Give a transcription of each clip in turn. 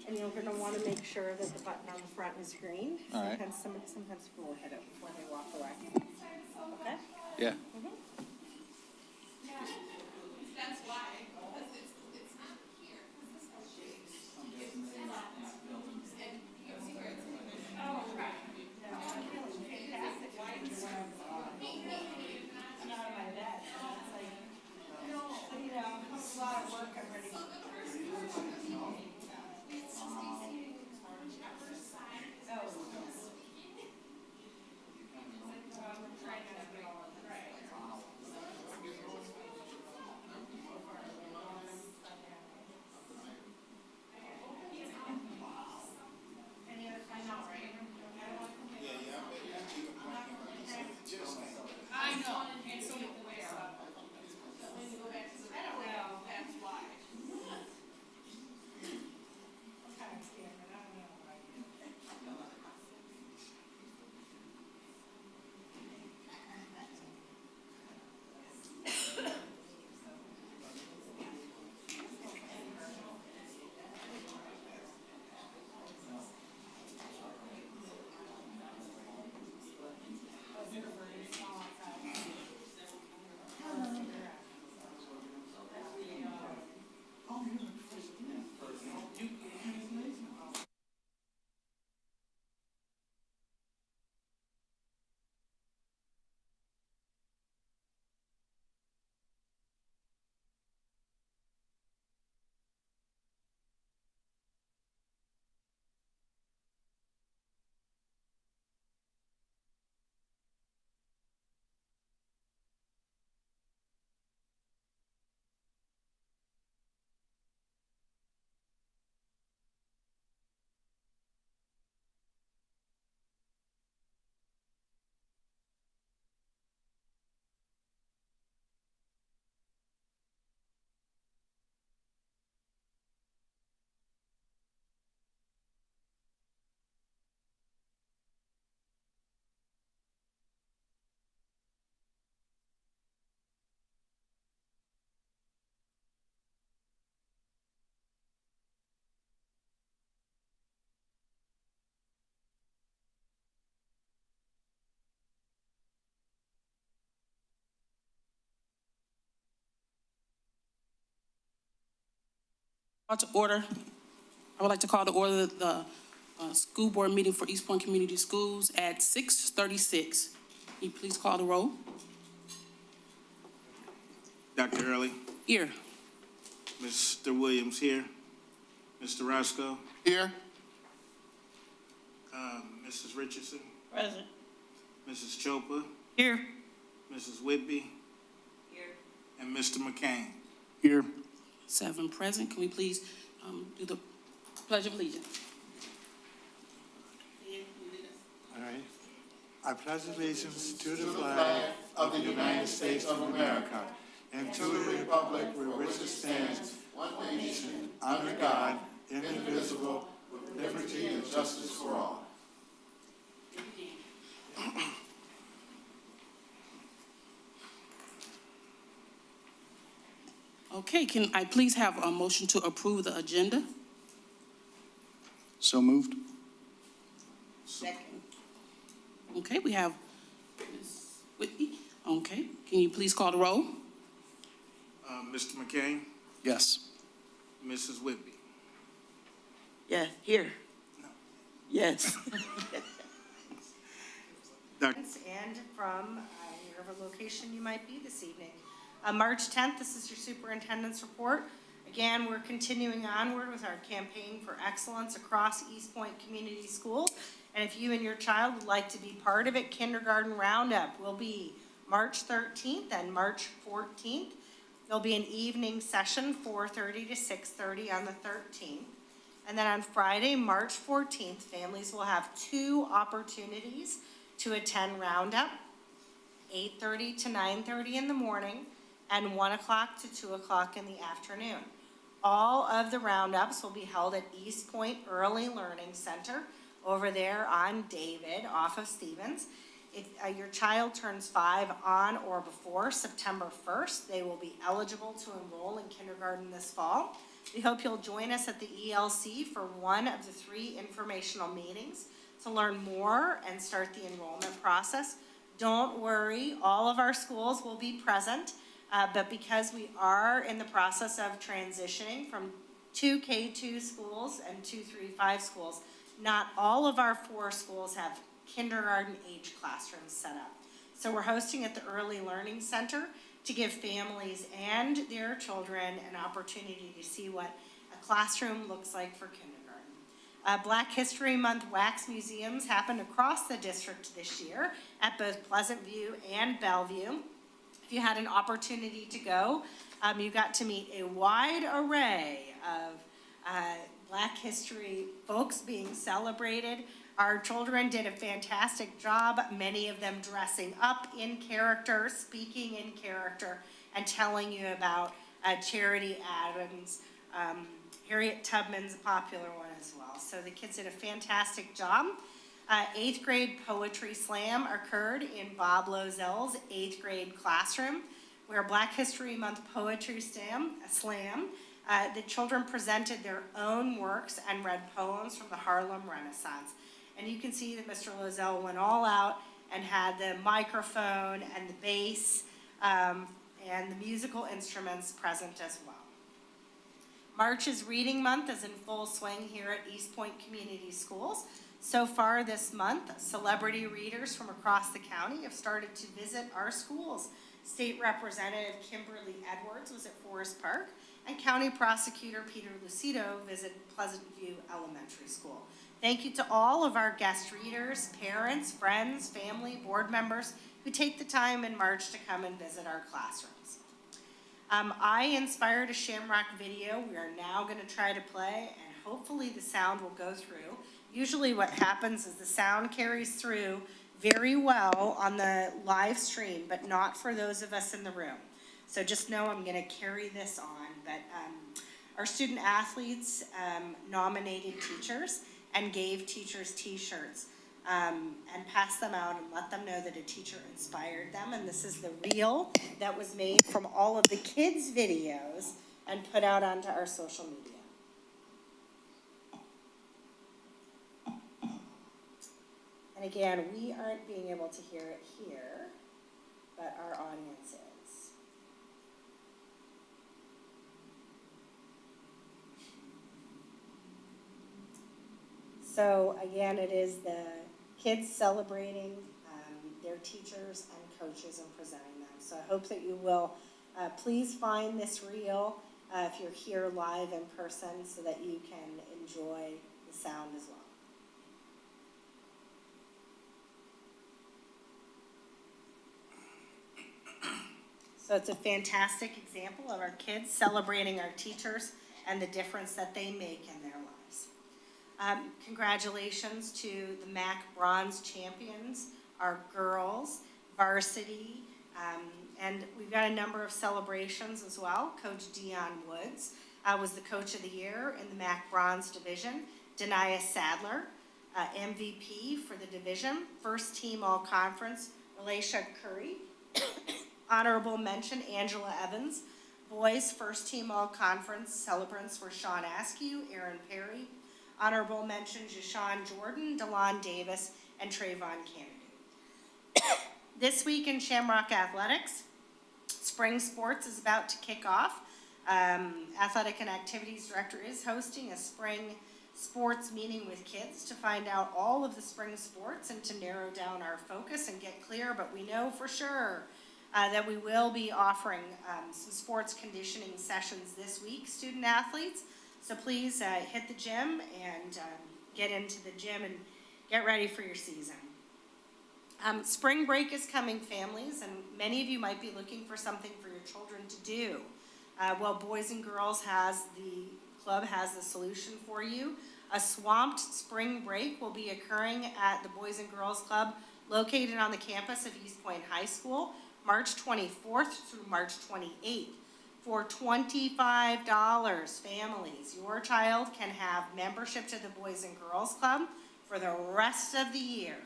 And you're going to want to make sure that the button on the front is green. All right. Sometimes people will hit it before they walk away. Okay? Yeah. That's why, because it's not here. This is shaped. It's in that. And you can see where it's in there. Oh, right. Fantastic. No, you know, it's a lot of work already. So the first it's just easy. First side. Oh. I know, and so the way up. But when you go back to the, I don't know, that's why. To order. I would like to call to order the school board meeting for East Point Community Schools at 6:36. Can you please call the roll? Dr. Early, Here. Mr. Williams here, Mr. Roscoe, Here. Mrs. Richardson, Present. Mrs. Chopa, Here. Mrs. Whitby, and Mr. McCain. Here. 7 present. Can we please do the Pledge of Allegiance. All right. I pledge allegiance to the flag of the United States of America and to the republic for which it stands, one nation, under God, indivisible, with liberty and justice for all. Okay, can I please have a motion to approve the agenda? So moved. Second. Okay, we have Ms. Whitby. Okay, can you please call the roll? Mr. McCain, Yes. Mrs. Whitby. Yeah, here. Yes. Dr. And from wherever location you might be this evening. March 10th, this is your superintendent's report. Again, we're continuing onward with our campaign for excellence across East Point Community Schools. And if you and your child would like to be part of it, Kindergarten Roundup will be March 13th and March 14th. There'll be an evening session, 4:30 to 6:30 on the 13th. And then on Friday, March 14th, families will have 2 opportunities to attend Roundup, 8:30 to 9:30 in the morning, and 1 o'clock to 2 o'clock in the afternoon. All of the roundups will be held at East Point Early Learning Center over there on David off of Stevens. If your child turns 5 on or before September 1st, they will be eligible to enroll in kindergarten this fall. We hope you'll join us at the ELC for one of the 3 informational meetings to learn more and start the enrollment process. Don't worry, all of our schools will be present. But because we are in the process of transitioning from 2 K2 schools and 2 3-5 schools, not all of our 4 schools have kindergarten age classrooms set up. So we're hosting at the Early Learning Center to give families and their children an opportunity to see what a classroom looks like for kindergarten. Black History Month wax museums happened across the district this year at both Pleasant View and Bellevue. If you had an opportunity to go, you got to meet a wide array of Black history folks being celebrated. Our children did a fantastic job, many of them dressing up in character, speaking in character, and telling you about Charity Adams. Harriet Tubman's a popular one as well. So the kids did a fantastic job. 8th grade poetry slam occurred in Bob Lozel's 8th grade classroom, where Black History Month poetry slam, the children presented their own works and read poems from the Harlem Renaissance. And you can see that Mr. Lozel went all out and had the microphone and the bass and the musical instruments present as well. March's Reading Month is in full swing here at East Point Community Schools. So far this month, celebrity readers from across the county have started to visit our schools. State Representative Kimberly Edwards was at Forest Park, and County Prosecutor Peter Lucido visited Pleasant View Elementary School. Thank you to all of our guest readers, parents, friends, family, board members who take the time in March to come and visit our classrooms. I inspired a Shamrock video. We are now going to try to play, and hopefully the sound will go through. Usually what happens is the sound carries through very well on the live stream, but not for those of us in the room. So just know I'm going to carry this on. But our student athletes nominated teachers and gave teachers t-shirts and passed them out and let them know that a teacher inspired them. And this is the reel that was made from all of the kids' videos and put out onto our social media. And again, we aren't being able to hear it here, but our audience is. So again, it is the kids celebrating their teachers and coaches and presenting them. So I hope that you will please find this reel if you're here live in person so that you can enjoy the sound as well. So it's a fantastic example of our kids celebrating our teachers and the difference that they make in their lives. Congratulations to the MAC Bronze Champions, our girls, varsity, and we've got a number of celebrations as well. Coach Dion Woods was the Coach of the Year in the MAC Bronze Division. Denia Sadler, MVP for the division. First Team All-Conference, Relisha Curry. Honorable mention, Angela Evans. Boys First Team All-Conference celebrants were Sean Askew, Aaron Perry. Honorable mention, Jashawn Jordan, DeLon Davis, and Trayvon Kennedy. This week in Shamrock Athletics, spring sports is about to kick off. Athletic and Activities Director is hosting a spring sports meeting with kids to find out all of the spring sports and to narrow down our focus and get clear, but we know for sure that we will be offering some sports conditioning sessions this week, student athletes. So please hit the gym and get into the gym and get ready for your season. Spring break is coming, families, and many of you might be looking for something for your children to do. Well, Boys and Girls the club has the solution for you. A swamped spring break will be occurring at the Boys and Girls Club located on the campus of East Point High School, March 24th through March 28th. For $25, families, your child can have membership to the Boys and Girls Club for the rest of the year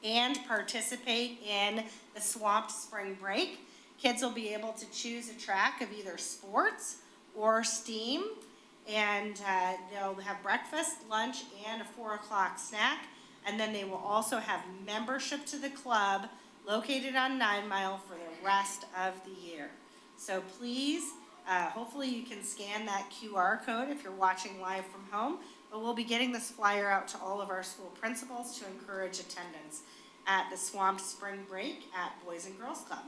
and participate in the swamped spring break. Kids will be able to choose a track of either sports or STEAM, and they'll have breakfast, lunch, and a 4 o'clock snack. And then they will also have membership to the club located on 9 Mile for the rest of the year. So please, hopefully you can scan that QR code if you're watching live from home, but we'll be getting this flyer out to all of our school principals to encourage attendance at the Swamped Spring Break at Boys and Girls Club.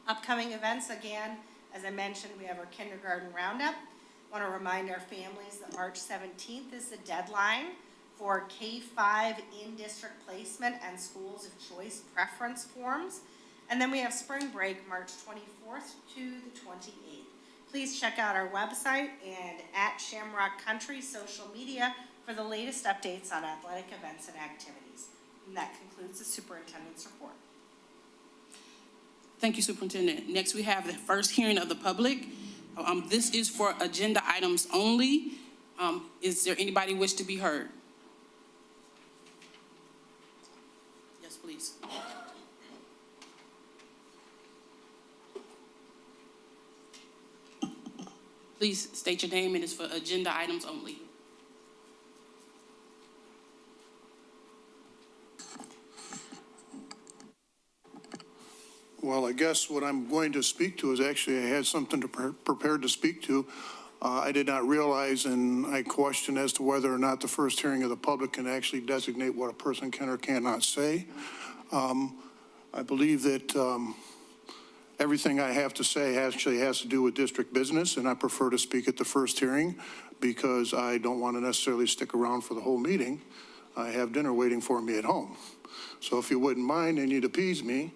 Upcoming events, again, as I mentioned, we have our kindergarten roundup. I want to remind our families that March 17th is the deadline for K-5 in-district placement and schools of choice preference forms. And then we have spring break, March 24th to the 28th. Please check out our website and at Shamrock Country social media for the latest updates on athletic events and activities. And that concludes the superintendent's report. Thank you, Superintendent. Next, we have the first hearing of the public. This is for agenda items only. Is there anybody wish to be heard? Yes, please. Please state your name, and it's for agenda items only. Well, I guess what I'm going to speak to is actually I had something prepared to speak to. I did not realize, and I question as to whether or not the first hearing of the public can actually designate what a person can or cannot say. I believe that everything I have to say actually has to do with district business, and I prefer to speak at the first hearing because I don't want to necessarily stick around for the whole meeting. I have dinner waiting for me at home. So if you wouldn't mind and you'd appease me,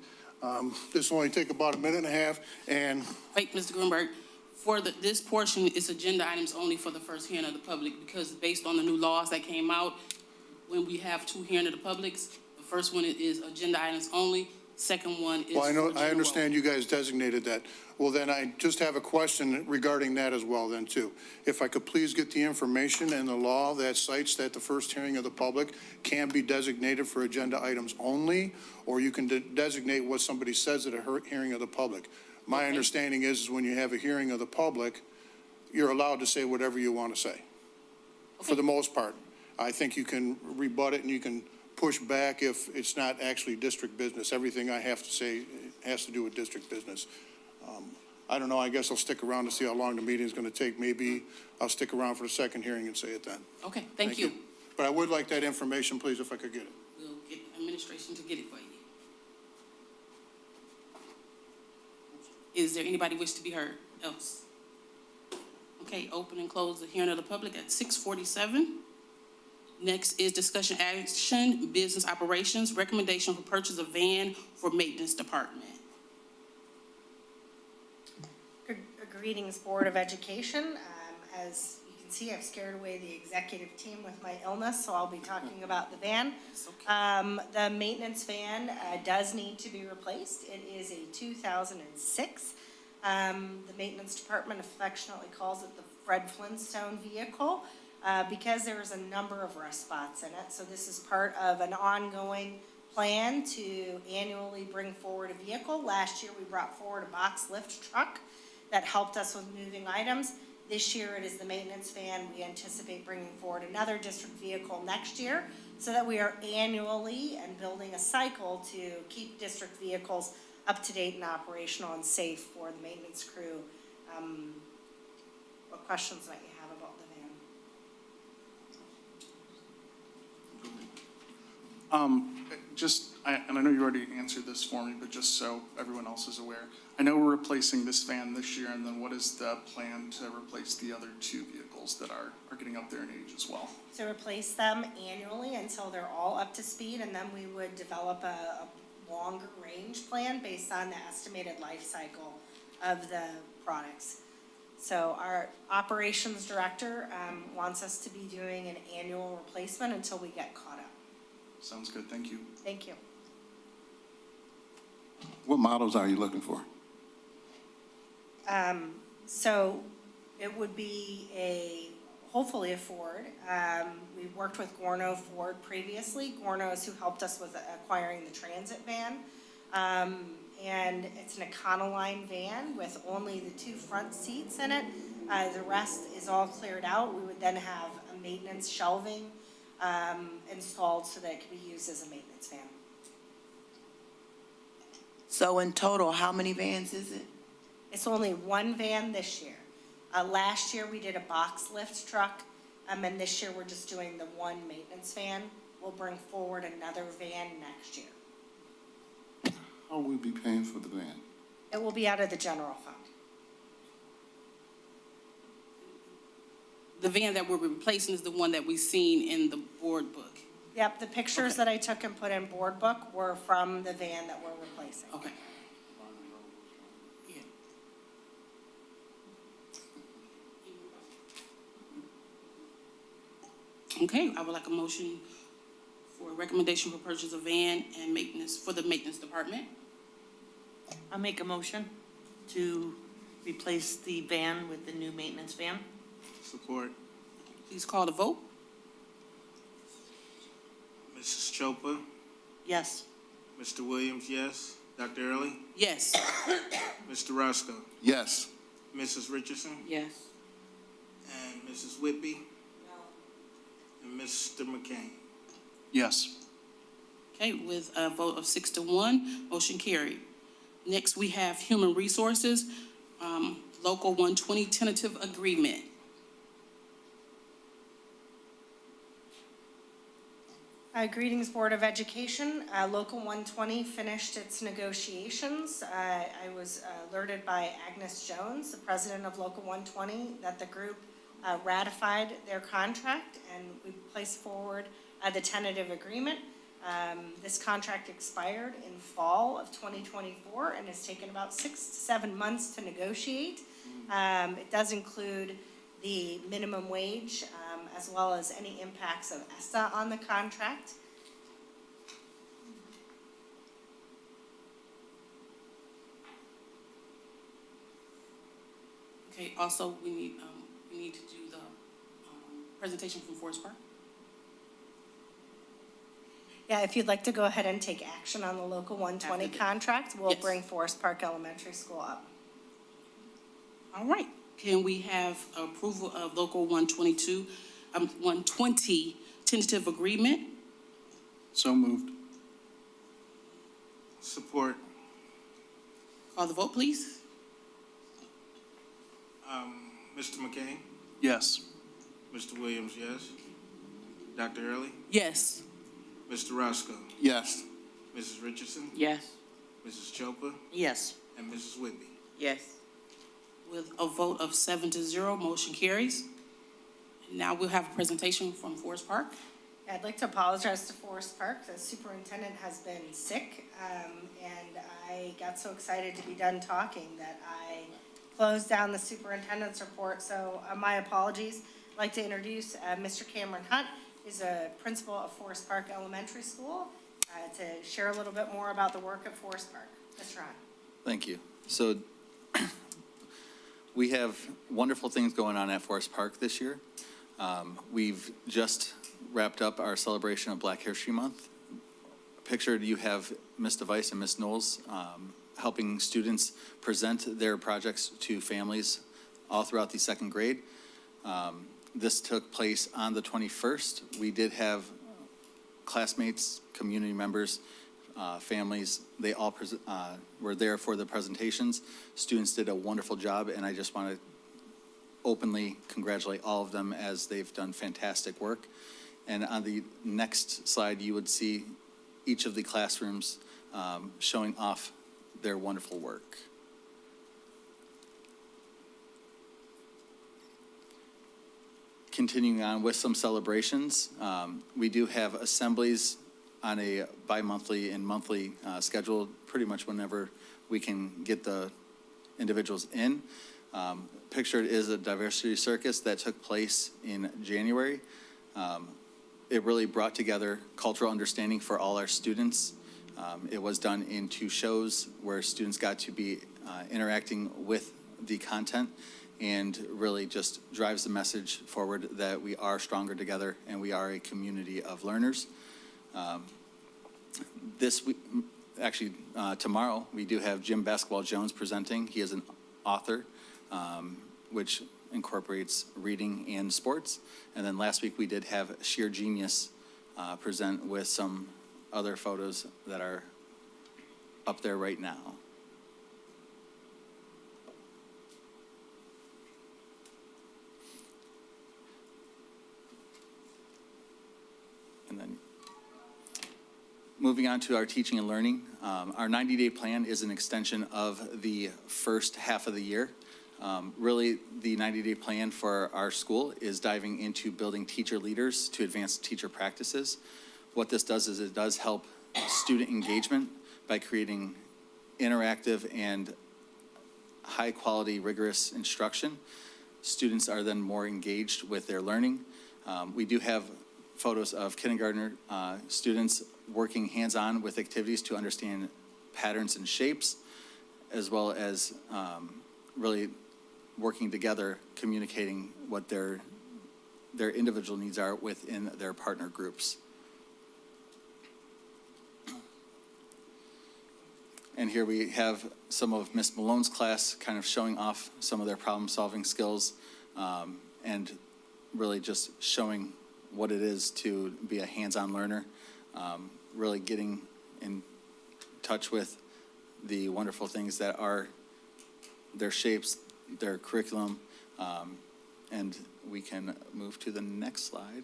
this will only take about a minute and a half, and... Wait, Mr. Greenberg, for this portion, it's agenda items only for the first hearing of the public, because based on the new laws that came out, when we have two hearing of the publics, the first one is agenda items only, second one is... Well, I understand you guys designated that. Well, then I just have a question regarding that as well then, too. If I could please get the information and the law that cites that the first hearing of the public can be designated for agenda items only, or you can designate what somebody says at a hearing of the public. My understanding is when you have a hearing of the public, you're allowed to say whatever you want to say, for the most part. I think you can rebut it and you can push back if it's not actually district business. Everything I have to say has to do with district business. I don't know, I guess I'll stick around to see how long the meeting is going to take. Maybe I'll stick around for the second hearing and say it then. Okay, thank you. But I would like that information, please, if I could get it. We'll get administration to get it for you. Is there anybody wish to be heard else? Okay, open and close the hearing of the public at 6:47. Next is discussion action, business operations, recommendation for purchase of van for maintenance department. Greetings, Board of Education. As you can see, I've scared away the executive team with my illness, so I'll be talking about the van. It's okay. The maintenance van does need to be replaced. It is a 2006. The maintenance department affectionately calls it the Fred Flintstone vehicle because there is a number of rust spots in it. So this is part of an ongoing plan to annually bring forward a vehicle. Last year, we brought forward a box lift truck that helped us with moving items. This year, it is the maintenance van. We anticipate bringing forward another district vehicle next year so that we are annually and building a cycle to keep district vehicles up to date and operational and safe for the maintenance crew. What questions might you have about the van? And I know you already answered this for me, but just so everyone else is aware, I know we're replacing this van this year, and then what is the plan to replace the other two vehicles that are getting up there in age as well? To replace them annually until they're all up to speed, and then we would develop a longer range plan based on the estimated life cycle of the products. So our operations director wants us to be doing an annual replacement until we get caught up. Sounds good, thank you. Thank you. What models are you looking for? So it would be hopefully a Ford. We worked with Gorno Ford previously. Gorno is who helped us with acquiring the transit van. And it's an Econoline van with only the 2 front seats in it. The rest is all cleared out. We would then have a maintenance shelving installed so that it can be used as a maintenance van. So in total, how many vans is it? It's only one van this year. Last year, we did a box lift truck, and this year, we're just doing the one maintenance van. We'll bring forward another van next year. How will we be paying for the van? It will be out of the general fund. The van that we're replacing is the one that we've seen in the board book. Yep, the pictures that I took and put in board book were from the van that we're replacing. Okay. Yeah. Okay, I would like a motion for a recommendation for purchase of van and maintenance for the maintenance department. I'll make a motion to replace the van with the new maintenance van. Support. Please call the vote. Mrs. Chopra, Yes. Mr. Williams, yes. Dr. Early, Yes. Mr. Roscoe, Yes. Mrs. Richardson, Yes. and Mrs. Whitby. And Mr. McCain. Yes. Okay, with a vote of 6-1, motion carried. Next, we have Human Resources, Local 120 tentative agreement. Greetings, Board of Education. Local 120 finished its negotiations. I was alerted by Agnes Jones, the president of Local 120, that the group ratified their contract, and we placed forward the tentative agreement. This contract expired in fall of 2024 and has taken about 6 to 7 months to negotiate. It does include the minimum wage, as well as any impacts of ESTA on the contract. Okay, also, we need to do the presentation from Forest Park. Yeah, if you'd like to go ahead and take action on the Local 120 After the- contract, we'll Yes. bring Forest Park Elementary School up. All right, can we have approval of Local 120 tentative agreement? So moved. Support. Call the vote, please. Mr. McCain, Yes. Mr. Williams, yes. Dr. Early, Yes. Mr. Roscoe, Yes. Mrs. Richardson, Yes. Mrs. Chopra, Yes. and Mrs. Whitby. Yes. With a vote of 7-0, motion carries. Now we'll have a presentation from Forest Park. I'd like to apologize to Forest Park. The superintendent has been sick, and I got so excited to be done talking that I closed down the superintendent's report, so my apologies. I'd like to introduce Mr. Cameron Hunt, is a principal of Forest Park Elementary School, to share a little bit more about the work at Forest Park. Mr. Hunt. Thank you. So we have wonderful things going on at Forest Park this year. We've just wrapped up our celebration of Black History Month. Pictured, you have Ms. DeVice and Ms. Knowles helping students present their projects to families all throughout the second grade. This took place on the 21st. We did have classmates, community members, families, they all were there for the presentations. Students did a wonderful job, and I just want to openly congratulate all of them as they've done fantastic work. And on the next slide, you would see each of the classrooms showing off their wonderful work. Continuing on with some celebrations, we do have assemblies on a bi-monthly and monthly schedule, pretty much whenever we can get the individuals in. Pictured is a diversity circus that took place in January. It really brought together cultural understanding for all our students. It was done in 2 shows where students got to be interacting with the content, and really just drives the message forward that we are stronger together and we are a community of learners. This week, actually tomorrow, we do have Jim Basketball Jones presenting. He is an author, which incorporates reading and sports. And then last week we did have Sheer Genius present with some other photos that are up there right now. And then moving on to our teaching and learning, our 90-day plan is an extension of the first half of the year. Really, the 90-day plan for our school is diving into building teacher leaders to advance teacher practices. What this does is it does help student engagement by creating interactive and high-quality, rigorous instruction. Students are then more engaged with their learning. We do have photos of kindergartner students working hands-on with activities to understand patterns and shapes, as well as really working together, communicating what their individual needs are within their partner groups. And here we have some of Ms. Malone's class kind of showing off some of their problem-solving skills, and really just showing what it is to be a hands-on learner, really getting in touch with the wonderful things that are their shapes, their curriculum, and we can move to the next slide,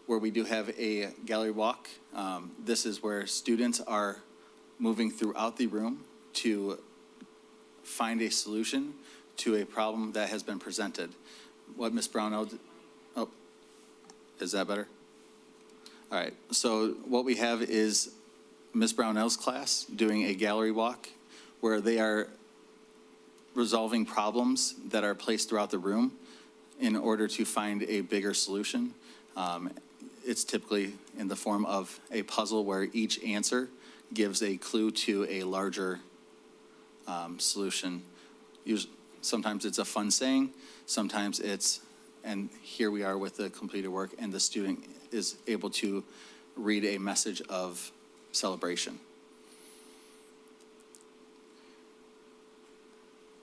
where we do have a gallery walk. This is where students are moving throughout the room to find a solution to a problem that has been presented. What Ms. Brownell, is that better? All right, so what we have is Ms. Brownell's class doing a gallery walk where they are resolving problems that are placed throughout the room in order to find a bigger solution. It's typically in the form of a puzzle where each answer gives a clue to a larger solution. Sometimes it's a fun saying, sometimes it's, and here we are with the completed work, and the student is able to read a message of celebration.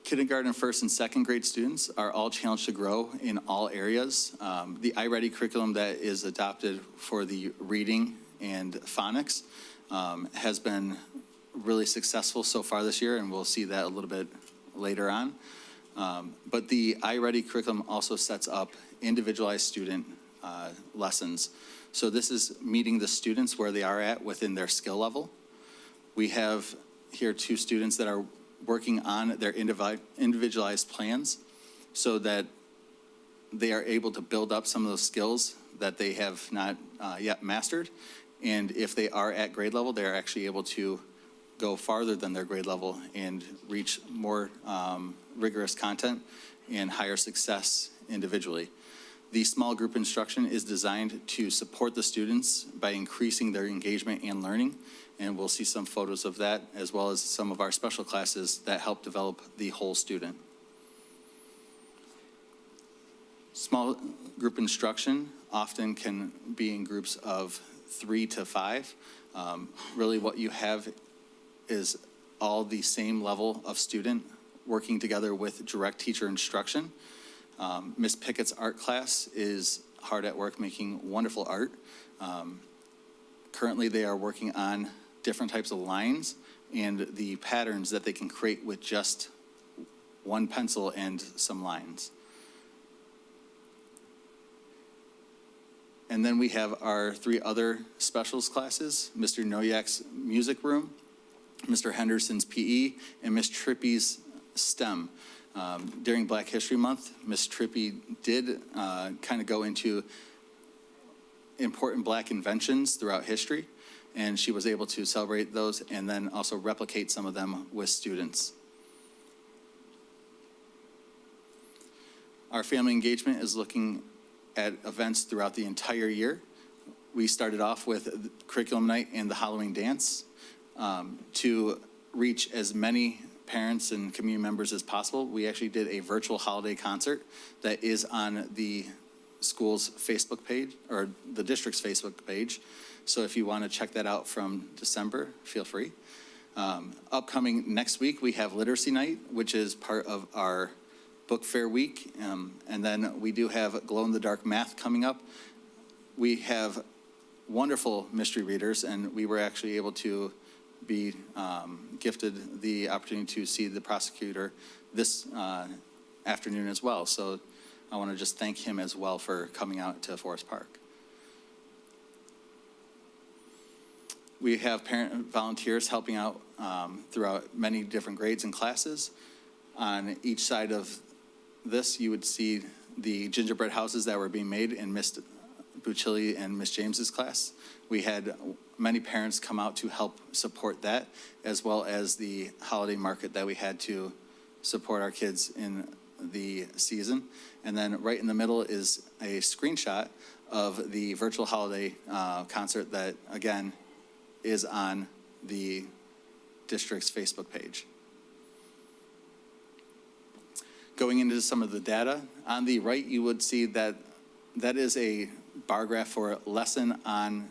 Kindergarten, first, and second grade students are all challenged to grow in all areas. The iReady curriculum that is adopted for the reading and phonics has been really successful so far this year, and we'll see that a little bit later on. But the iReady curriculum also sets up individualized student lessons. So this is meeting the students where they are at within their skill level. We have here 2 students that are working on their individualized plans so that they are able to build up some of those skills that they have not yet mastered. And if they are at grade level, they're actually able to go farther than their grade level and reach more rigorous content and higher success individually. The small group instruction is designed to support the students by increasing their engagement and learning, and we'll see some photos of that, as well as some of our special classes that help develop the whole student. Small group instruction often can be in groups of 3 to 5. Really what you have is all the same level of student working together with direct teacher instruction. Miss Pickett's art class is hard at work making wonderful art. Currently, they are working on different types of lines and the patterns that they can create with just one pencil and some lines. And then we have our 3 other specials classes, Mr. Noyak's music room, Mr. Henderson's PE, and Miss Trippy's STEM. During Black History Month, Miss Trippy did kind of go into important Black inventions throughout history, and she was able to celebrate those and then also replicate some of them with students. Our family engagement is looking at events throughout the entire year. We started off with curriculum night and the Halloween dance to reach as many parents and community members as possible. We actually did a virtual holiday concert that is on the school's Facebook page, or the district's Facebook page. So if you want to check that out from December, feel free. Upcoming next week, we have Literacy Night, which is part of our Book Fair Week. And then we do have glow-in-the-dark math coming up. We have wonderful mystery readers, and we were actually able to be gifted the opportunity to see the prosecutor this afternoon as well. So I want to just thank him as well for coming out to Forest Park. We have parent volunteers helping out throughout many different grades and classes. On each side of this, you would see the gingerbread houses that were being made in Miss Bucilli and Miss James's class. We had many parents come out to help support that, as well as the holiday market that we had to support our kids in the season. And then right in the middle is a screenshot of the virtual holiday concert that, again, is on the district's Facebook page. Going into some of the data, on the right, you would see that that is a bar graph for lesson on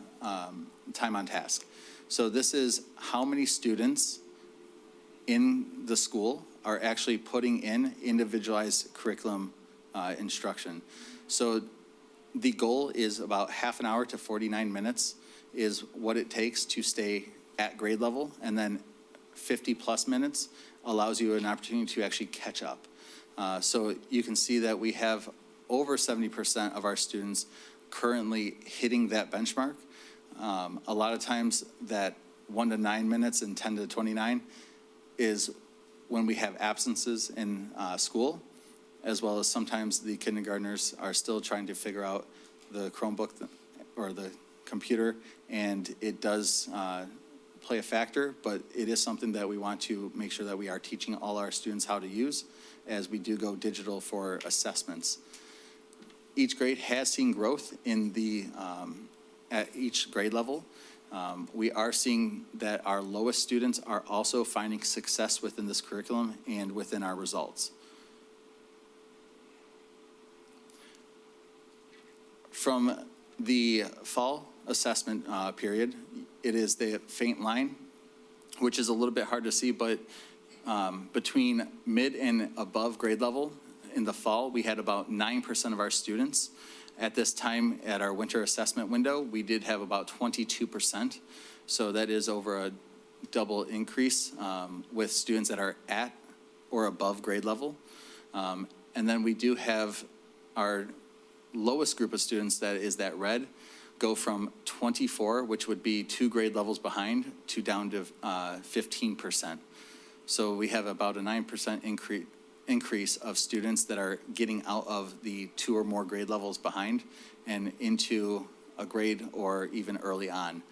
time on task. So this is how many students in the school are actually putting in individualized curriculum instruction. So the goal is about half an hour to 49 minutes is what it takes to stay at grade level, and then 50 plus minutes allows you an opportunity to actually catch up. So you can see that we have over 70% of our students currently hitting that benchmark. A lot of times that 1 to 9 minutes and 10 to 29 is when we have absences in school, as well as sometimes the kindergartners are still trying to figure out the Chromebook or the computer, and it does play a factor, but it is something that we want to make sure that we are teaching all our students how to use as we do go digital for assessments. Each grade has seen growth in the at each grade level. We are seeing that our lowest students are also finding success within this curriculum and within our results. From the fall assessment period, it is the faint line, which is a little bit hard to see, but between mid and above grade level in the fall, we had about 9% of our students. At this time, at our winter assessment window, we did have about 22%. So that is over a double increase with students that are at or above grade level. And then we do have our lowest group of students, that is that red, go from 24, which would be 2 grade levels behind, to down to 15%. So we have about a 9% increase of students that are getting out of the 2 or more grade levels behind and into a grade or even early on.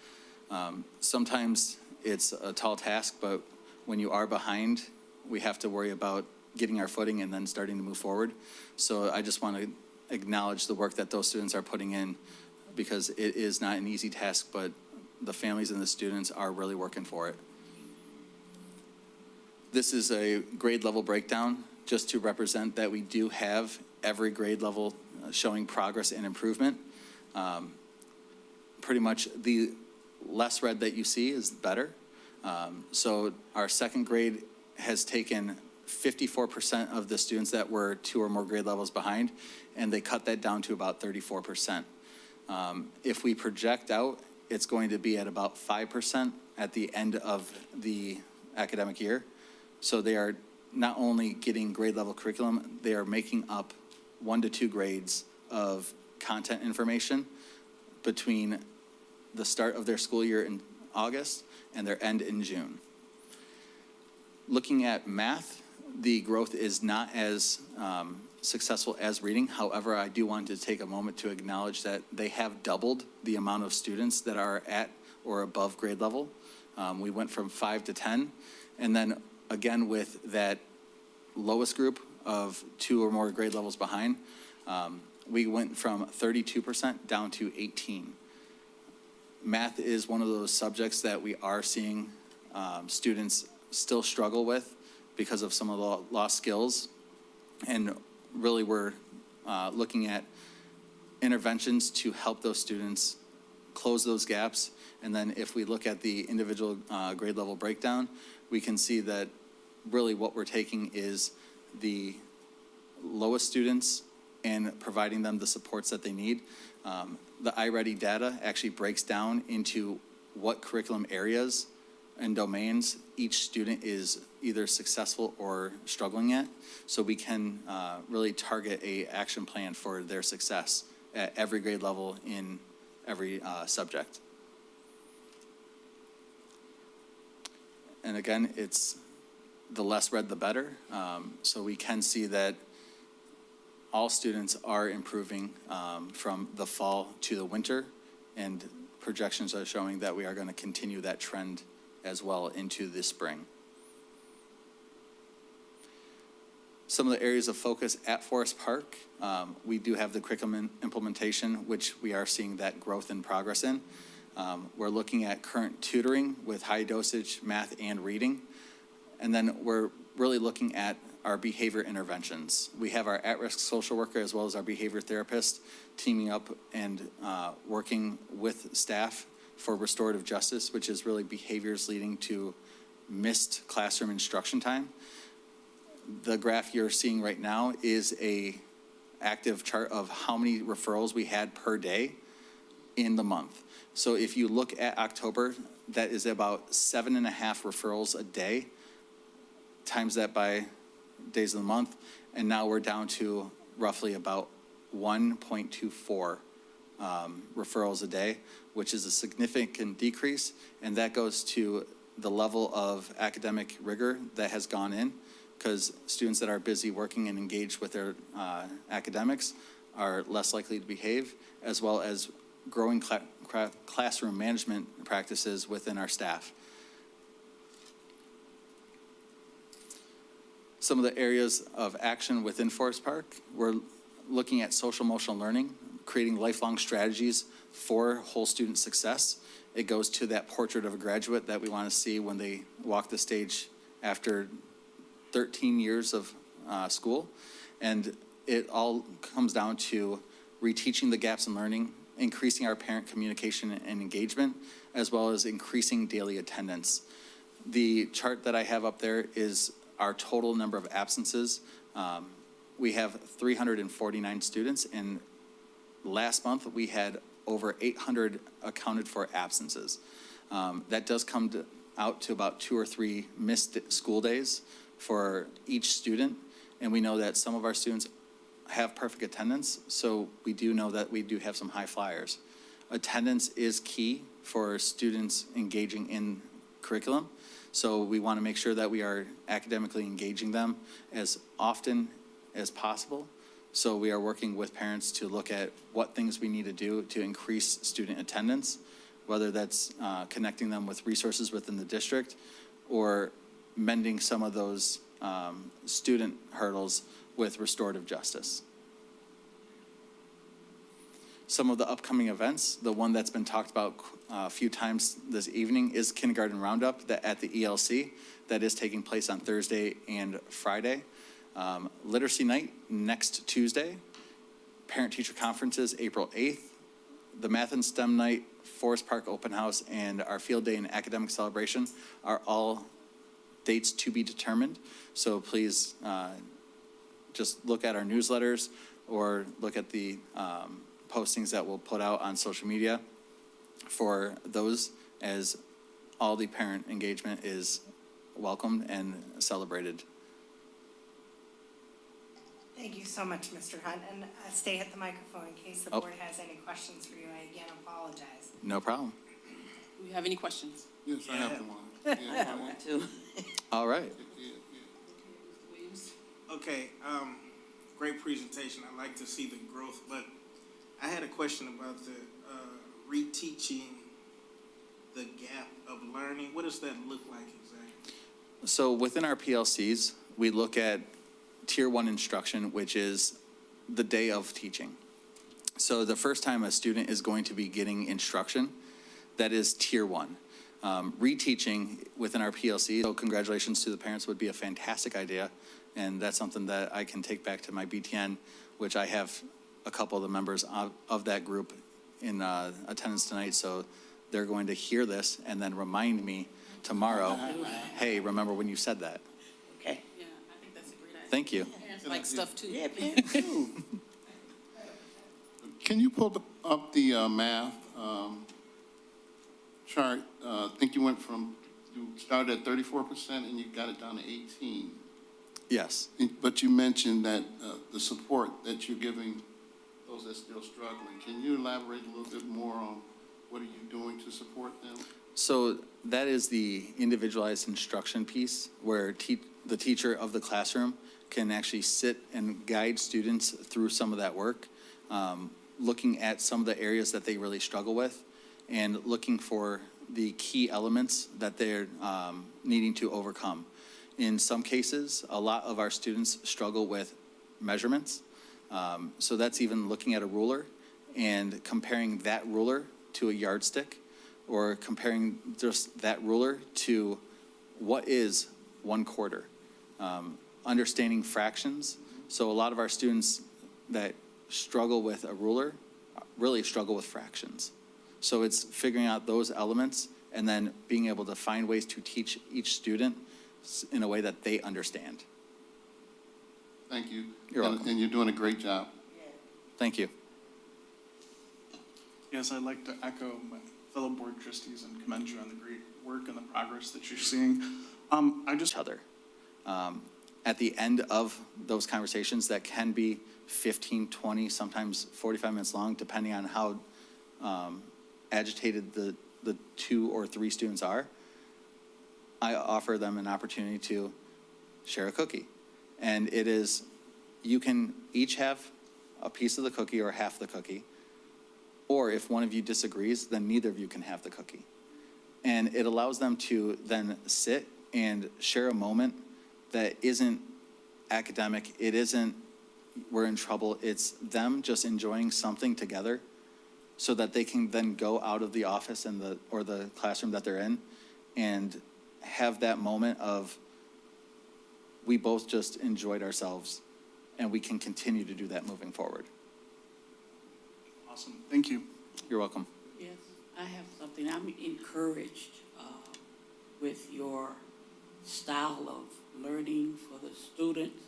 Sometimes it's a tall task, but when you are behind, we have to worry about getting our footing and then starting to move forward. So I just want to acknowledge the work that those students are putting in, because it is not an easy task, but the families and the students are really working for it. This is a grade level breakdown, just to represent that we do have every grade level showing progress and improvement. Pretty much the less red that you see is better. So our second grade has taken 54% of the students that were 2 or more grade levels behind, and they cut that down to about 34%. If we project out, it's going to be at about 5% at the end of the academic year. So they are not only getting grade level curriculum, they are making up 1 to 2 grades of content information between the start of their school year in August and their end in June. Looking at math, the growth is not as successful as reading. However, I do want to take a moment to acknowledge that they have doubled the amount of students that are at or above grade level. We went from 5 to 10, and then again with that lowest group of 2 or more grade levels behind, we went from 32% down to 18%. Math is one of those subjects that we are seeing students still struggle with because of some of the lost skills. And really we're looking at interventions to help those students close those gaps. And then if we look at the individual grade level breakdown, we can see that really what we're taking is the lowest students and providing them the supports that they need. The iReady data actually breaks down into what curriculum areas and domains each student is either successful or struggling at. So we can really target a action plan for their success at every grade level in every subject. And again, it's the less red, the better. So we can see that all students are improving from the fall to the winter, and projections are showing that we are going to continue that trend as well into the spring. Some of the areas of focus at Forest Park, we do have the curriculum implementation, which we are seeing that growth and progress in. We're looking at current tutoring with high dosage math and reading. And then we're really looking at our behavior interventions. We have our at-risk social worker as well as our behavior therapist teaming up and working with staff for restorative justice, which is really behaviors leading to missed classroom instruction time. The graph you're seeing right now is a active chart of how many referrals we had per day in the month. So if you look at October, that is about 7.5 referrals a day, times that by days of the month, and now we're down to roughly about 1.24 referrals a day, which is a significant decrease, and that goes to the level of academic rigor that has gone in, because students that are busy working and engaged with their academics are less likely to behave, as well as growing classroom management practices within our staff. Some of the areas of action within Forest Park, we're looking at social emotional learning, creating lifelong strategies for whole student success. It goes to that portrait of a graduate that we want to see when they walk the stage after 13 years of school. And it all comes down to reteaching the gaps in learning, increasing our parent communication and engagement, as well as increasing daily attendance. The chart that I have up there is our total number of absences. We have 349 students, and last month we had over 800 accounted for absences. That does come out to about 2 or 3 missed school days for each student, and we know that some of our students have perfect attendance, so we do know that we do have some high flyers. Attendance is key for students engaging in curriculum, so we want to make sure that we are academically engaging them as often as possible. So we are working with parents to look at what things we need to do to increase student attendance, whether that's connecting them with resources within the district or mending some of those student hurdles with restorative justice. Some of the upcoming events, the one that's been talked about a few times this evening is Kindergarten Roundup at the ELC. That is taking place on Thursday and Friday. Literacy Night next Tuesday. Parent-teacher conferences April 8th. The Math and STEM Night, Forest Park Open House, and our Field Day and Academic Celebration are all dates to be determined. So please just look at our newsletters or look at the postings that we'll put out on social media for those, as all the parent engagement is welcomed and celebrated. Thank you so much, Mr. Hunt, and stay at the microphone in case the Oh. board has any questions for you. I again apologize. No problem. Do we have any questions? Yes, I have one. Yeah, I want to. All right. Okay, great presentation. I like to see the growth, but I had a question about the reteaching the gap of learning. What does that look like exactly? So within our PLCs, we look at Tier 1 instruction, which is the day of teaching. So the first time a student is going to be getting instruction, that is Tier 1. Reteaching within our PLC, so congratulations to the parents, would be a fantastic idea. And that's something that I can take back to my BTN, which I have a couple of the members of that group in attendance tonight. So they're going to hear this and then remind me tomorrow, hey, remember when you said that? Okay. Yeah, I think that's a great idea. Thank you. Parents like stuff too. Yeah, parents too. Can you pull up the math chart? I think you started at 34% and you got it down to 18. Yes. But you mentioned that the support that you're giving those that are still struggling. Can you elaborate a little bit more on what are you doing to support them? So that is the individualized instruction piece where the teacher of the classroom can actually sit and guide students through some of that work, looking at some of the areas that they really struggle with and looking for the key elements that they're needing to overcome. In some cases, a lot of our students struggle with measurements. So that's even looking at a ruler and comparing that ruler to a yardstick, or comparing just that ruler to what is 1/4. Understanding fractions. So a lot of our students that struggle with a ruler really struggle with fractions. So it's figuring out those elements and then being able to find ways to teach each student in a way that they understand. Thank you. You're welcome. And you're doing a great job. Thank you. Yes, I'd like to echo my fellow board trustees and commend you on the great work and the progress that you're seeing. Each other. At the end of those conversations that can be 15, 20, sometimes 45 minutes long, depending on how agitated the 2 or 3 students are, I offer them an opportunity to share a cookie. And it is, you can each have a piece of the cookie or half the cookie, or if one of you disagrees, then neither of you can have the cookie. And it allows them to then sit and share a moment that isn't academic, it isn't we're in trouble, it's them just enjoying something together so that they can then go out of the office or the classroom that they're in and have that moment of we both just enjoyed ourselves and we can continue to do that moving forward. Awesome, thank you. You're welcome. Yes, I have something. I'm encouraged with your style of learning for the students,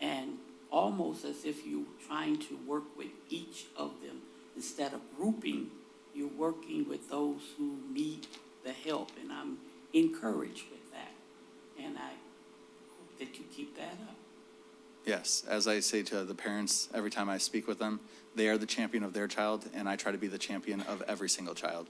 and almost as if you're trying to work with each of them. Instead of grouping, you're working with those who need the help, and I'm encouraged with that. And I hope that you keep that up. Yes, as I say to the parents every time I speak with them, they are the champion of their child, and I try to be the champion of every single child.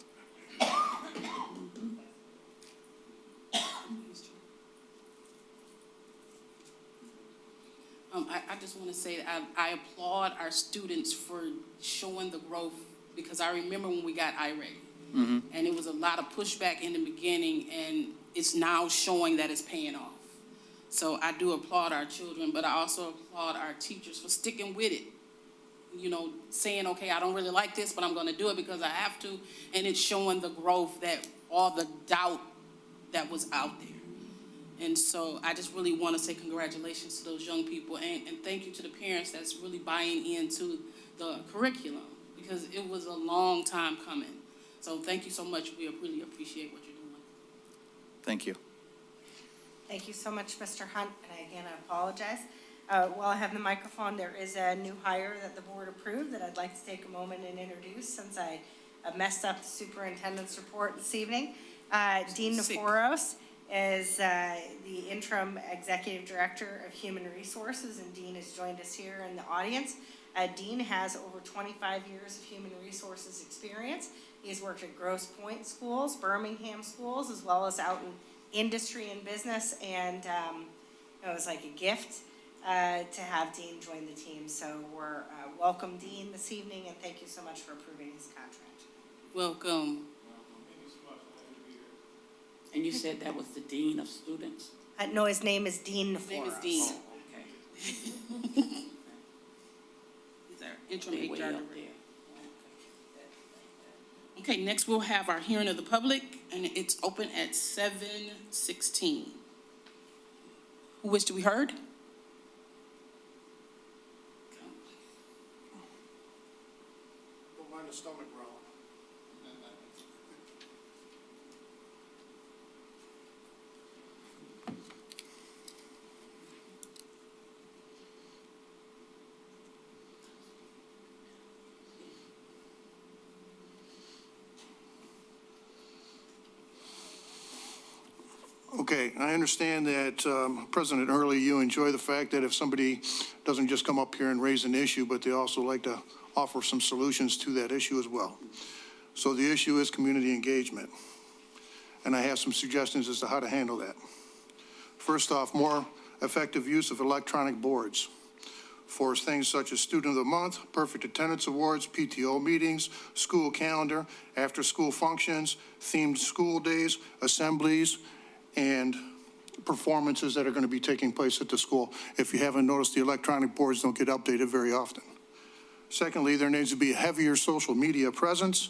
I just want to say I applaud our students for showing the growth, because I remember when we got iReady. And it was a lot of pushback in the beginning, and it's now showing that it's paying off. So I do applaud our children, but I also applaud our teachers for sticking with it. You know, saying, okay, I don't really like this, but I'm gonna do it because I have to. And it's showing the growth that all the doubt that was out there. And so I just really want to say congratulations to those young people and thank you to the parents that's really buying into the curriculum because it was a long time coming. So thank you so much. We really appreciate what you're doing. Thank you. Thank you so much, Mr. Hunt, and again, I apologize. While I have the microphone, there is a new hire that the board approved that I'd like to take a moment and introduce since I messed up the superintendent's report this evening. Dean Neforos is the interim executive director of human resources, and Dean has joined us here in the audience. Dean has over 25 years of human resources experience. He's worked at Grosse Pointe schools, Birmingham schools, as well as out in industry and business, and it was like a gift to have Dean join the team. So we're welcome Dean this evening, and thank you so much for approving his contract. Welcome. And you said that was the dean of students? No, his name is Dean His name is Neforos. Dean. Okay. He's our interim They HR way director. up there. Okay, next we'll have our hearing of the public, and it's open at 7:16. Who wish to be heard? Don't mind the stomach growl. Okay, I understand that, President Hurley, you enjoy the fact that if somebody doesn't just come up here and raise an issue, but they also like to offer some solutions to that issue as well. So the issue is community engagement, and I have some suggestions as to how to handle that. First off, more effective use of electronic boards for things such as Student of the Month, Perfect Attendance Awards, PTO meetings, school calendar, after-school functions, themed school days, assemblies, and performances that are going to be taking place at the school. If you haven't noticed, the electronic boards don't get updated very often. Secondly, there needs to be a heavier social media presence.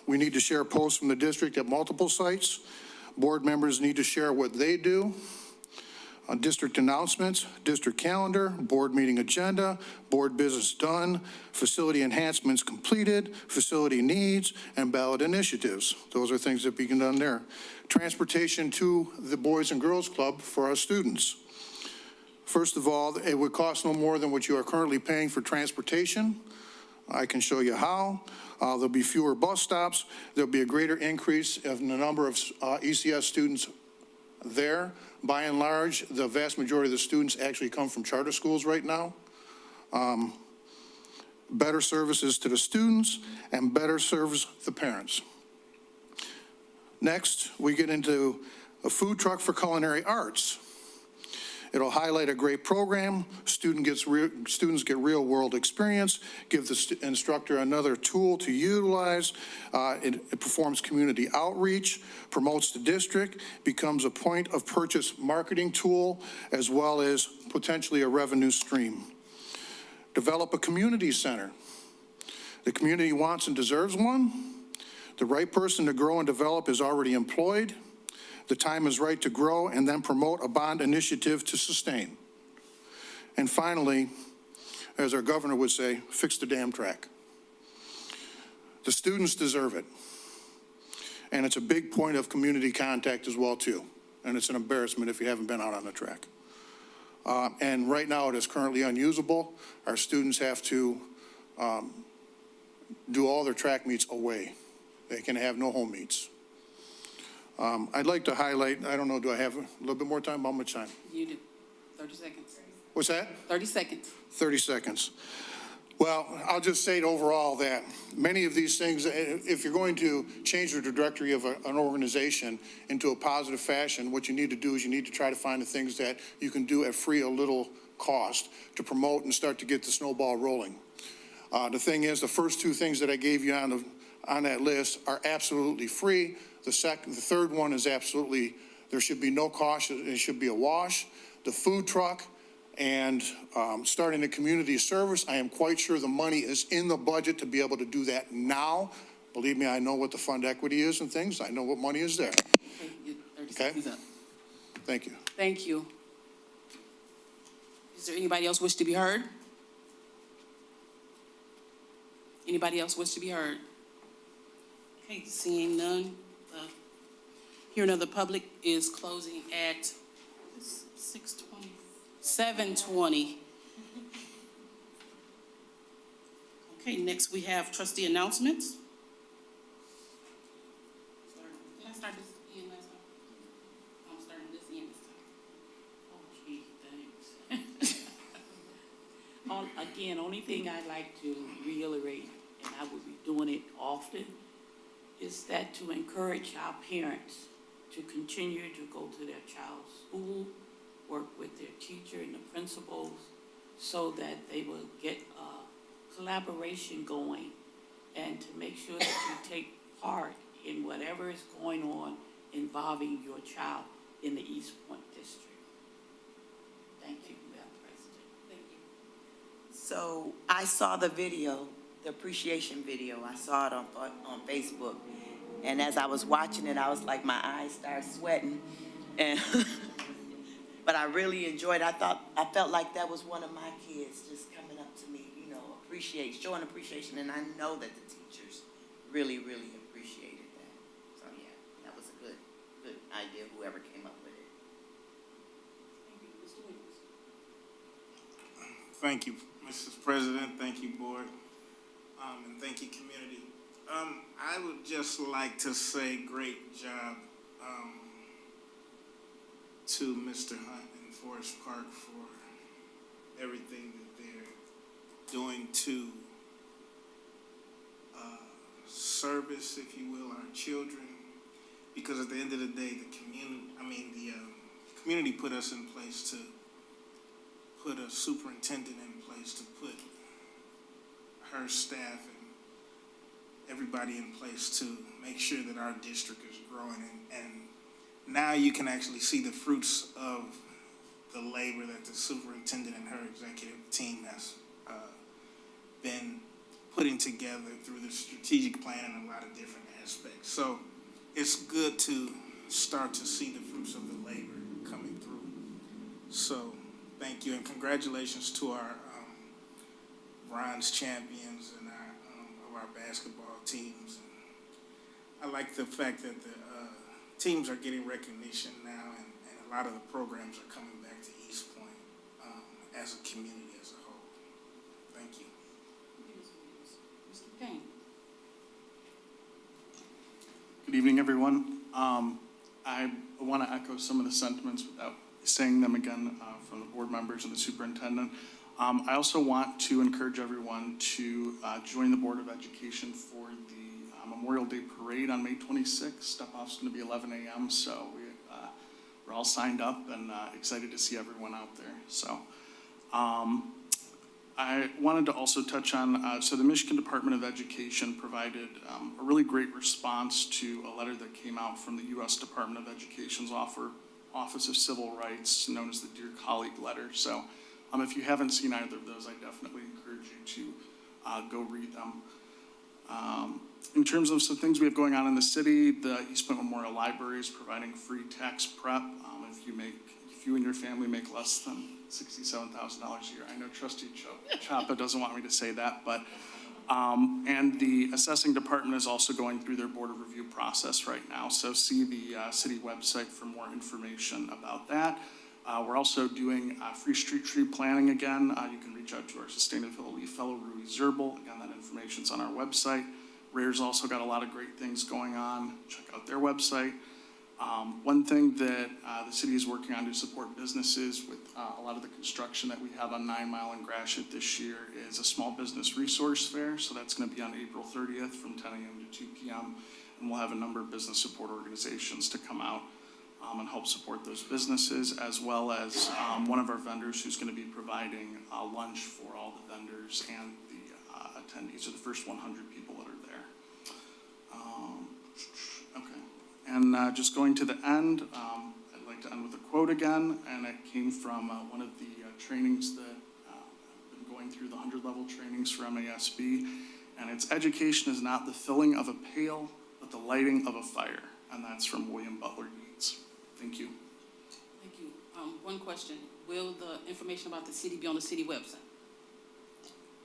We need to share posts from the district at multiple sites. Board members need to share what they do. District announcements, district calendar, board meeting agenda, board business done, facility enhancements completed, facility needs, and ballot initiatives. Those are things that can be done there. Transportation to the Boys and Girls Club for our students. First of all, it would cost no more than what you are currently paying for transportation. I can show you how. There'll be fewer bus stops. There'll be a greater increase in the number of ECS students there. By and large, the vast majority of the students actually come from charter schools right now. Better services to the students and better service the parents. Next, we get into a food truck for culinary arts. It'll highlight a great program. Students get real-world experience, give the instructor another tool to utilize. It performs community outreach, promotes the district, becomes a point-of-purchase marketing tool, as well as potentially a revenue stream. Develop a community center. The community wants and deserves one. The right person to grow and develop is already employed. The time is right to grow and then promote a bond initiative to sustain. And finally, as our governor would say, fix the damn track. The students deserve it. And it's a big point of community contact as well, too. And it's an embarrassment if you haven't been out on the track. And right now it is currently unusable. Our students have to do all their track meets away. They can have no home meets. I'd like to highlight, I don't know, do I have a little bit more time? How much time? You do. 30 seconds. What's that? 30 seconds. 30 seconds. Well, I'll just say overall that many of these things, if you're going to change the trajectory of an organization into a positive fashion, what you need to do is you need to try to find the things that you can do at free or little cost to promote and start to get the snowball rolling. The thing is, the first two things that I gave you on that list are absolutely free. The third one is absolutely There should be no cost. It should be a wash. The food truck and starting a community service, I am quite sure the money is in the budget to be able to do that now. Believe me, I know what the fund equity is and things. I know what money is there. Okay, your 30 Okay. seconds up. Thank you. Thank you. Is there anybody else wish to be heard? Anybody else wish to be heard? Okay, seeing none, hearing of the public is closing at 6:20, 7:20. Okay, next we have trustee announcements. Did I start this end last time? I'm starting this end this time. Oh, gee, thanks. Again, only thing I'd like to reiterate, and I will be doing it often, is that to encourage our parents to continue to go to their child's school, work with their teacher and the principals, so that they will get collaboration going, and to make sure that you take part in whatever is going on involving your child in the East Point District. Thank you, Madam President. Thank you. So I saw the video, the appreciation video. I saw it on Facebook. And as I was watching it, I was like, my eyes started sweating. And but I really enjoyed it. I felt like that was one of my kids just coming up to me, you know, showing appreciation. And I know that the teachers really, really appreciated that. So yeah, that was a good idea, whoever came up with it. Thank you, Mr. Williams. Thank you, Mrs. President. Thank you, Board. And thank you, community. I would just like to say great job to Mr. Hunt and Forest Park for everything that they're doing to service, if you will, our children. Because at the end of the day, the community put us in place to put a superintendent in place to put her staff and everybody in place to make sure that our district is growing. And now you can actually see the fruits of the labor that the superintendent and her executive team has been putting together through the strategic plan and a lot of different aspects. So it's good to start to see the fruits of the labor coming through. So thank you, and congratulations to our bronze champions and our basketball teams. I like the fact that the teams are getting recognition now, and a lot of the programs are coming back to East Point as a community as a whole. Thank you. Mr. Payne. Good evening, everyone. I want to echo some of the sentiments without saying them again from the board members and the superintendent. I also want to encourage everyone to join the Board of Education for the Memorial Day Parade on May 26th. Step-off's going to be 11 a.m., so we're all signed up and excited to see everyone out there. So I wanted to also touch on, so the Michigan Department of Education provided a really great response to a letter that came out from the U.S. Department of Education's Office of Civil Rights, known as the Dear Colleague letter. So if you haven't seen either of those, I definitely encourage you to go read them. In terms of some things we have going on in the city, the East Point Memorial Library is providing free tax prep. If you and your family make less than $67,000 a year. I know Trustee Chapa doesn't want me to say that, but, and the assessing department is also going through their board of review process right now. So see the city website for more information about that. We're also doing free street tree planting again. You can reach out to our sustainability fellow, Rui Zerbel. Again, that information's on our website. RARE's also got a lot of great things going on. Check out their website. One thing that the city is working on to support businesses with a lot of the construction that we have on 9 Mile and Gratiot this year is a small business resource fair. So that's going to be on April 30th from 10 a.m. to 2 p.m. And we'll have a number of business support organizations to come out and help support those businesses, as well as one of our vendors who's going to be providing lunch for all the vendors and the attendees, or the first 100 people that are there. Okay. And just going to the end, quote again, and it came from one of the trainings that I've been going through, the 100-level trainings for MASB, and it's education is not the filling of a pail, but the lighting of a fire, and that's from William Butler Yeats. Thank you. Thank you. One question. Will the information about the city be on the city website?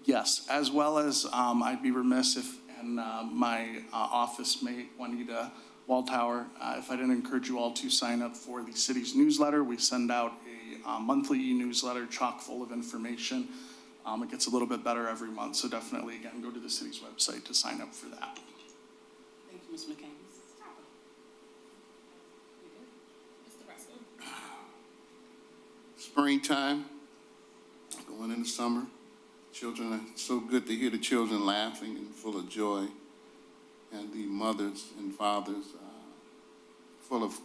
Yes, as well as I'd be remiss if, and my office mate, Juanita Waldhauer, if I didn't encourage you all to sign up for the city's newsletter. We send out a monthly e-newsletter chock full of information. It gets a little bit better every month, so definitely, again, go to the city's website to sign up for that. Thank you, Ms. McCain. Mr. Russell? Springtime, going into summer. Children, are so good to hear the children laughing and full of joy, and the mothers and fathers full of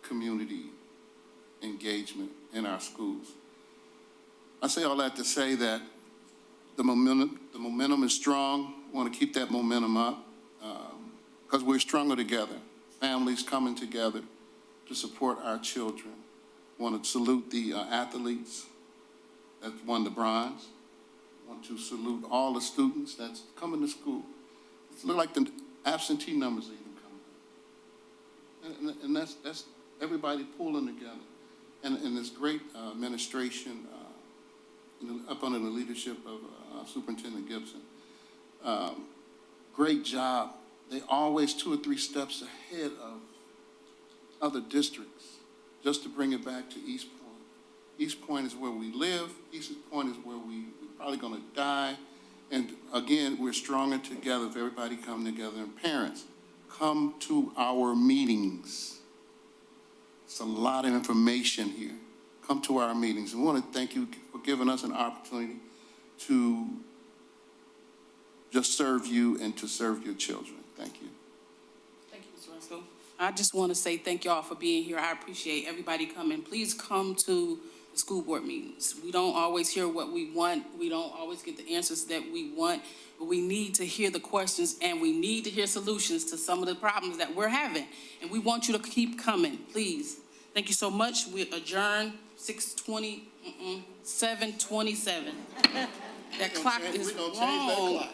community engagement in our schools. I say all that to say that the momentum is strong. We want to keep that momentum up because we're stronger together. Families coming together to support our children. I want to salute the athletes that won the bronze. I want to salute all the students that's coming to school. It looks like the absentee numbers are even coming up. And that's everybody pulling together. And this great administration up under the leadership of Superintendent Gibson. Great job. They always 2 or 3 steps ahead of other districts just to bring it back to East Point. East Point is where we live. East Point is where we're probably going to die. And again, we're stronger together if everybody come together. And parents, come to our meetings. It's a lot of information here. Come to our meetings. And we want to thank you for giving us an opportunity to just serve you and to serve your children. Thank you. Thank you, Mr. Russell. I just want to say thank y'all for being here. I appreciate everybody coming. Please come to the school board meetings. We don't always hear what we want. We don't always get the answers that we want, but we need to hear the questions and we need to hear solutions to some of the problems that we're having. And we want you to keep coming, please. Thank you so much. We adjourn 7:27. That clock is wrong.